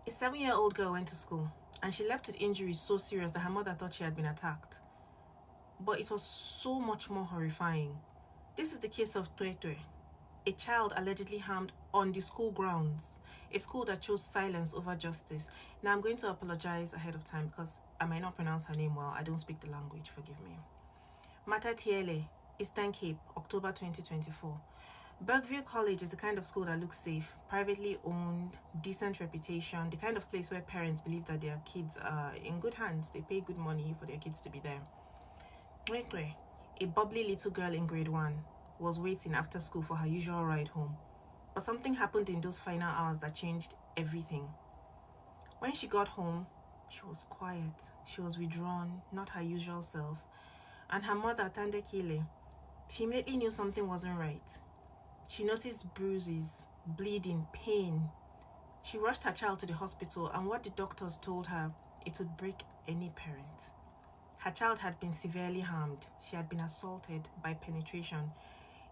A 7-year-old girl went to school and she left with injuries so serious that her mother thought she had been attacked. But it was so much more horrifying. This is the case of CweCwe, a child allegedly harmed on the school grounds, a school that chose silence over justice. Now I'm going to apologize ahead of time because I might not pronounce her name well. I don't speak the language, forgive me. Mata Tiele, Eastern Cape, October 2024. Bergview College is the kind of school that looks safe, privately owned, decent reputation, the kind of place where parents believe that their kids are in good hands. They pay good money for their kids to be there. CweCwe, a bubbly little girl in grade 1, was waiting after school for her usual ride home. But something happened in those final hours that changed everything. When she got home, she was quiet. She was withdrawn, not her usual self. And her mother, Tande Kile, she immediately knew something wasn't right. She noticed bruises, bleeding, pain. She rushed her child to the hospital, and what the doctors told her, it would break any parent. Her child had been severely harmed. She had been assaulted by penetration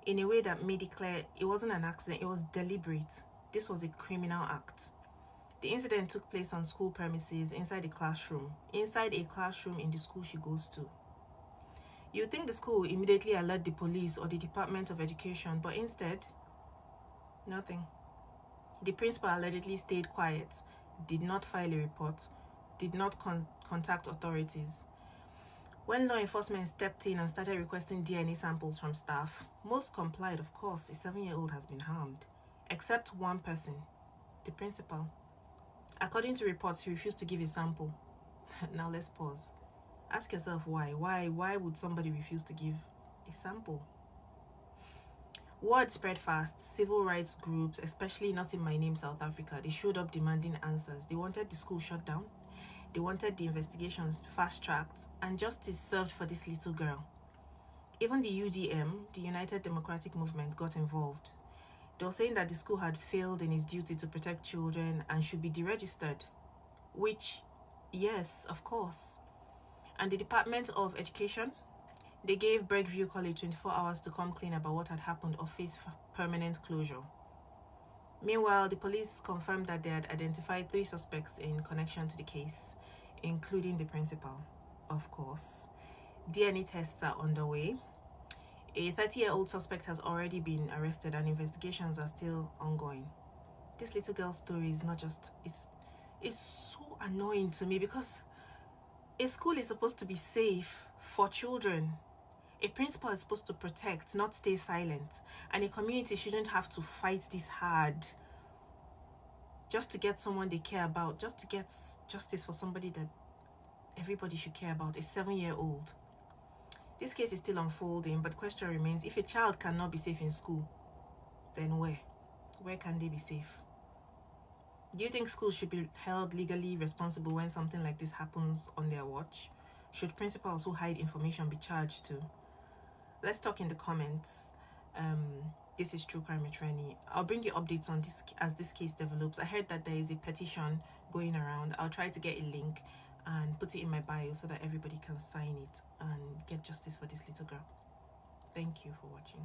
in a way that made it clear it wasn't an accident, it was deliberate. This was a criminal act. The incident took place on school premises, inside a classroom in the school she goes to. You'd think the school would immediately alert the police or the Department of Education, but instead, nothing. The principal allegedly stayed quiet, did not file a report, did not contact authorities. When law enforcement stepped in and started requesting DNA samples from staff, most complied, of course. A 7-year-old has been harmed, except one person, the principal. According to reports, he refused to give a sample. Now let's pause. Ask yourself why. Why would somebody refuse to give a sample? Word spread fast. Civil rights groups, especially Not in My Name South Africa, they showed up demanding answers. They wanted the school shut down. They wanted the investigations fast-tracked and justice served for this little girl. Even the UDM, the United Democratic Movement, got involved. They were saying that the school had failed in its duty to protect children and should be deregistered. Which, yes, of course. And the Department of Education, they gave Bergview College 24 hours to come clean about what had happened or face permanent closure. Meanwhile, the police confirmed that they had identified 3 suspects in connection to the case, including the principal, of course. DNA tests are underway. A 30-year-old suspect has already been arrested and investigations are still ongoing. This little girl's story is not just, it's so annoying to me because a school is supposed to be safe for children. A principal is supposed to protect, not stay silent. And a community shouldn't have to fight this hard just to get someone they care about, just to get justice for somebody that everybody should care about, a 7-year-old. This case is still unfolding, but the question remains, if a child cannot be safe in school, then where? Where can they be safe? Do you think schools should be held legally responsible when something like this happens on their watch? Should principals who hide information be charged too? Let's talk in the comments. This is CweCwe with Reni. I'll bring you updates on this as this case develops. I heard that there is a petition going around. I'll try to get a link and put it in my bio so that everybody can sign it and get justice for this little girl. Thank you for watching.